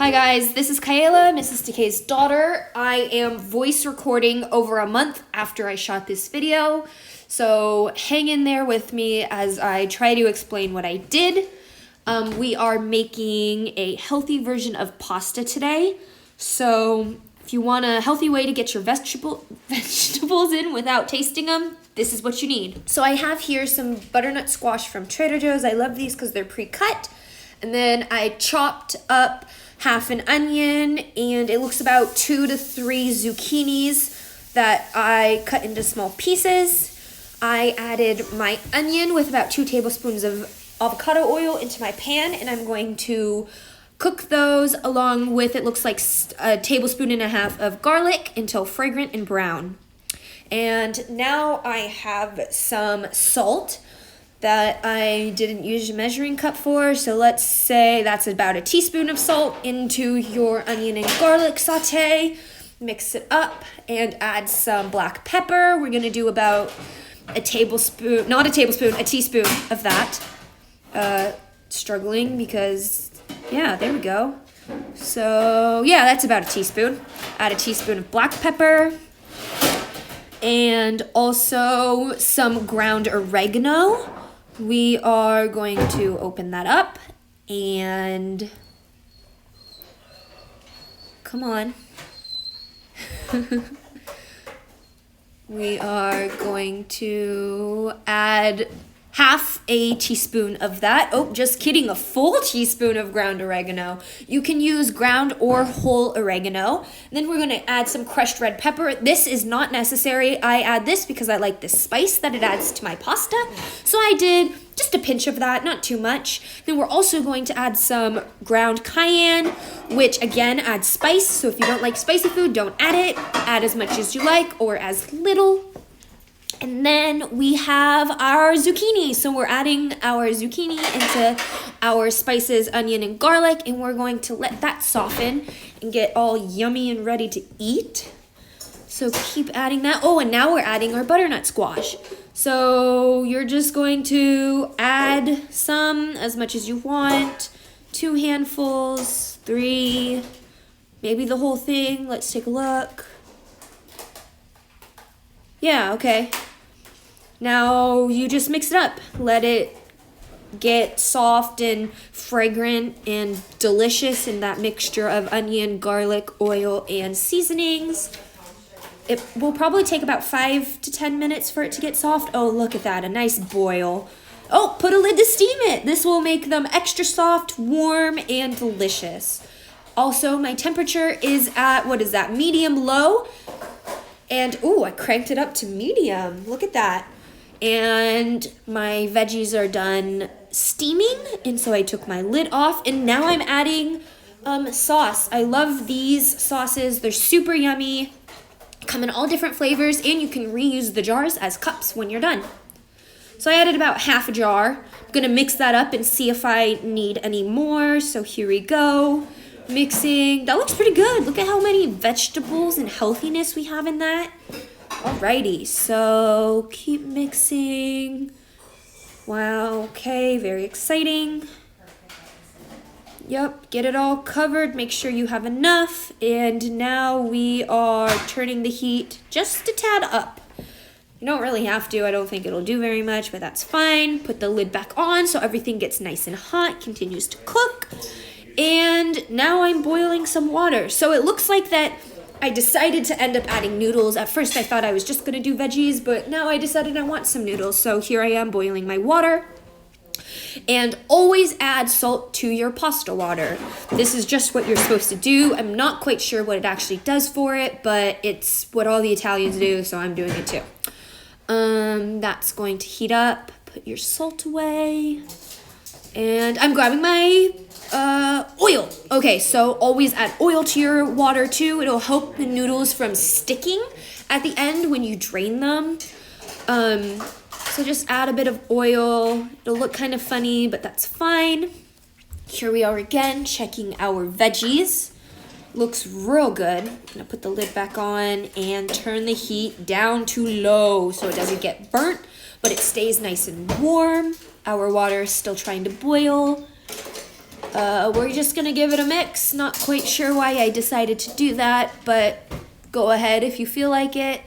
Hi guys, this is Kaela, Mrs. Decay's daughter. I am voice recording over a month after I shot this video, so hang in there with me as I try to explain what I did. We are making a healthy version of pasta today, so if you want a healthy way to get your vegetables in without tasting them, this is what you need. So I have here some butternut squash from Trader Joe's. I love these because they're pre-cut. And then I chopped up half an onion, and it looks about 2 to 3 zucchinis that I cut into small pieces. I added my onion with about 2 tablespoons of avocado oil into my pan, and I'm going to cook those along with, it looks like a tablespoon and a half of garlic until fragrant and brown. And now I have some salt that I didn't use a measuring cup for, so let's say that's about a teaspoon of salt into your onion and garlic saute. Mix it up and add some black pepper. We're gonna do about a teaspoon of that. Struggling because, yeah, there we go. So yeah, that's about a teaspoon. Add a teaspoon of black pepper and also some ground oregano. We are going to open that up and come on. We are going to add half a teaspoon of that. Oh, just kidding, a full teaspoon of ground oregano. You can use ground or whole oregano. Then we're gonna add some crushed red pepper. This is not necessary. I add this because I like the spice that it adds to my pasta. So I did just a pinch of that, not too much. Then we're also going to add some ground cayenne, which again adds spice. So if you don't like spicy food, don't add it. Add as much as you like or as little. And then we have our zucchini. So we're adding our zucchini into our spices, onion and garlic, and we're going to let that soften and get all yummy and ready to eat. So keep adding that. Oh, and now we're adding our butternut squash. So you're just going to add some, as much as you want. 2 handfuls, 3, maybe the whole thing. Let's take a look. Yeah, okay. Now you just mix it up. Let it get soft and fragrant and delicious in that mixture of onion, garlic, oil, and seasonings. It will probably take about 5 to 10 minutes for it to get soft. Oh, look at that, a nice boil. Oh, put a lid to steam it. This will make them extra soft, warm, and delicious. Also, my temperature is at, what is that, medium-low. And, ooh, I cranked it up to medium. Look at that. And my veggies are done steaming, and so I took my lid off, and now I'm adding sauce. I love these sauces. They're super yummy. Come in all different flavors, and you can reuse the jars as cups when you're done. So I added about half a jar. I'm gonna mix that up and see if I need any more. So here we go. Mixing. That looks pretty good. Look at how many vegetables and healthiness we have in that. Alrighty, so keep mixing. Wow, okay, very exciting. Yep, get it all covered. Make sure you have enough. And now we are turning the heat just a tad up. You don't really have to. I don't think it'll do very much, but that's fine. Put the lid back on so everything gets nice and hot, continues to cook. And now I'm boiling some water. So it looks like that I decided to end up adding noodles. At first I thought I was just gonna do veggies, but now I decided I want some noodles. So here I am boiling my water. And always add salt to your pasta water. This is just what you're supposed to do. I'm not quite sure what it actually does for it, but it's what all the Italians do, so I'm doing it too. That's going to heat up. Put your salt away. And I'm grabbing my oil. Okay, so always add oil to your water too. It'll help the noodles from sticking at the end when you drain them. So just add a bit of oil. It'll look kind of funny, but that's fine. Here we are again, checking our veggies. Looks real good. I'm gonna put the lid back on and turn the heat down to low so it doesn't get burnt, but it stays nice and warm. Our water is still trying to boil. We're just gonna give it a mix. Not quite sure why I decided to do that, but go ahead if you feel like it.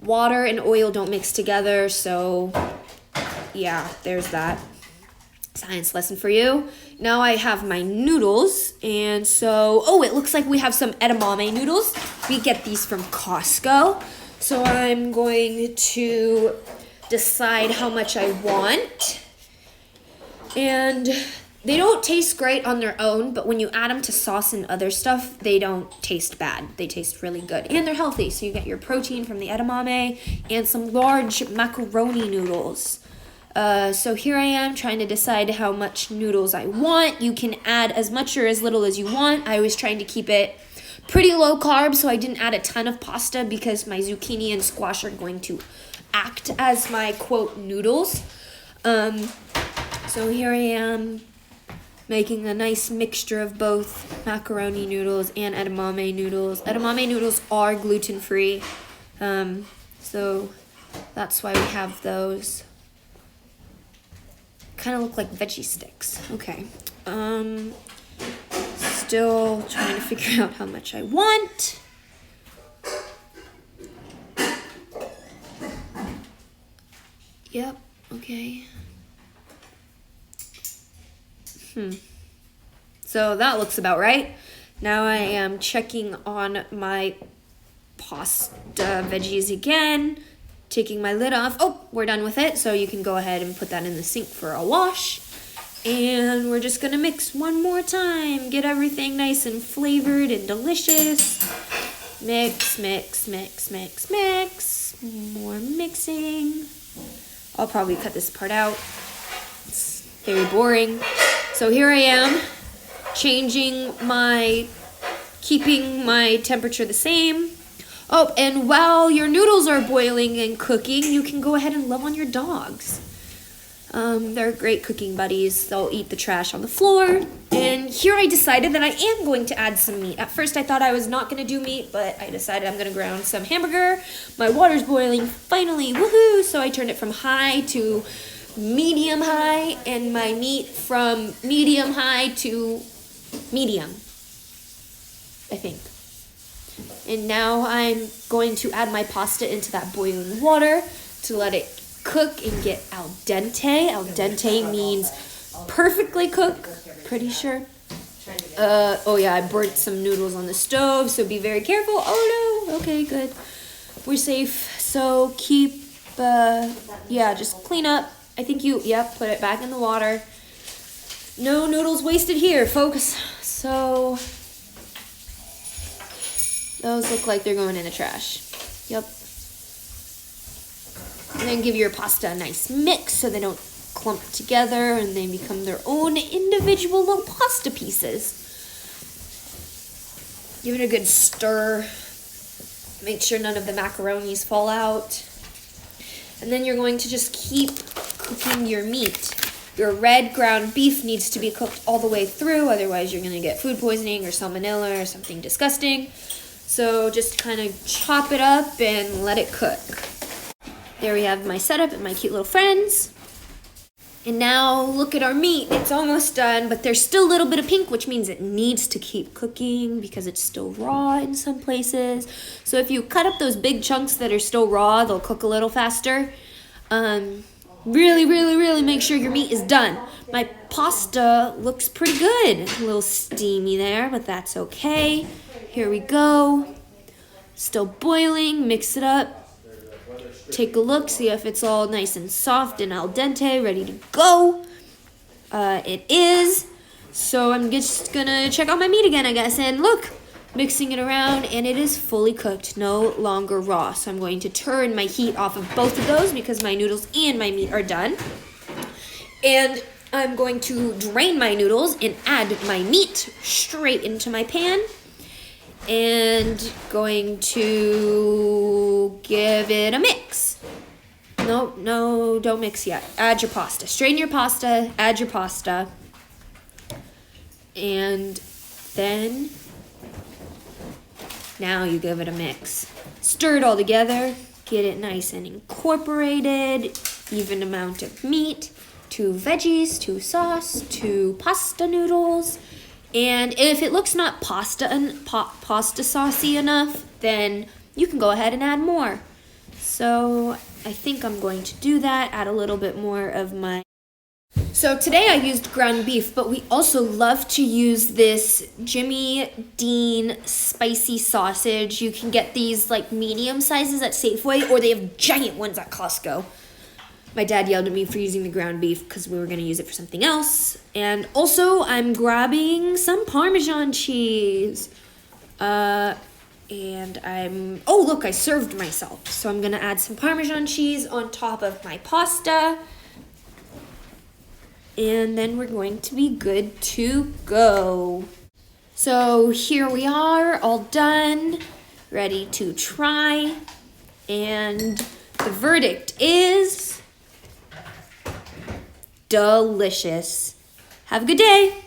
Water and oil don't mix together, so yeah, there's that science lesson for you. Now I have my noodles, and so, oh, it looks like we have some edamame noodles. We get these from Costco. So I'm going to decide how much I want. And they don't taste great on their own, but when you add them to sauce and other stuff, they don't taste bad. They taste really good, and they're healthy. So you get your protein from the edamame and some large macaroni noodles. So here I am trying to decide how much noodles I want. You can add as much or as little as you want. I was trying to keep it pretty low carb, so I didn't add a ton of pasta because my zucchini and squash are going to act as my, quote, noodles. So here I am making a nice mixture of both macaroni noodles and edamame noodles. Edamame noodles are gluten-free, so that's why we have those. Kind of look like veggie sticks. Okay. Still trying to figure out how much I want. Yep, okay. So that looks about right. Now I am checking on my pasta veggies again, taking my lid off. Oh, we're done with it, so you can go ahead and put that in the sink for a wash. And we're just gonna mix one more time, get everything nice and flavored and delicious. Mix, mix, mix, mix, mix. More mixing. I'll probably cut this part out. It's very boring. So here I am, keeping my temperature the same. Oh, and while your noodles are boiling and cooking, you can go ahead and love on your dogs. They're great cooking buddies. They'll eat the trash on the floor. And here I decided that I am going to add some meat. At first I thought I was not going to do meat, but I decided I'm going to ground some hamburger. My water's boiling, finally, woohoo! So I turned it from high to medium high, and my meat from medium high to medium, I think. And now I'm going to add my pasta into that boiling water to let it cook and get al dente. Al dente means perfectly cooked, pretty sure. Oh yeah, I burnt some noodles on the stove, so be very careful. Oh no, okay, good. We're safe. So keep, just clean up. I think put it back in the water. No noodles wasted here, folks. So those look like they're going in the trash. Yep. And then give your pasta a nice mix so they don't clump together and they become their own individual little pasta pieces. Give it a good stir. Make sure none of the macaronis fall out. And then you're going to just keep cooking your meat. Your red ground beef needs to be cooked all the way through, otherwise you're going to get food poisoning or salmonella or something disgusting. So just kind of chop it up and let it cook. There we have my setup and my cute little friends. And now look at our meat. It's almost done, but there's still a little bit of pink, which means it needs to keep cooking because it's still raw in some places. So if you cut up those big chunks that are still raw, they'll cook a little faster. Really, really, really make sure your meat is done. My pasta looks pretty good. A little steamy there, but that's okay. Here we go. Still boiling. Mix it up. Take a look, see if it's all nice and soft and al dente, ready to go. It is. So I'm just gonna check out my meat again, I guess. And look, mixing it around, and it is fully cooked, no longer raw. So I'm going to turn my heat off of both of those because my noodles and my meat are done. And I'm going to drain my noodles and add my meat straight into my pan. And going to give it a mix. No, don't mix yet. Add your pasta. Strain your pasta, add your pasta. And then, now you give it a mix. Stir it all together. Get it nice and incorporated. Even amount of meat. to veggies, to sauce, to pasta noodles. And if it looks not pasta saucy enough, then you can go ahead and add more. So I think I'm going to do that, add a little bit more of my... So today I used ground beef, but we also love to use this Jimmy Dean spicy sausage. You can get these like medium sizes at Safeway, or they have giant ones at Costco. My dad yelled at me for using the ground beef because we were going to use it for something else. And also I'm grabbing some Parmesan cheese. Oh look, I served myself. So I'm going to add some Parmesan cheese on top of my pasta. And then we're going to be good to go. So here we are, all done, ready to try. And the verdict is delicious. Have a good day.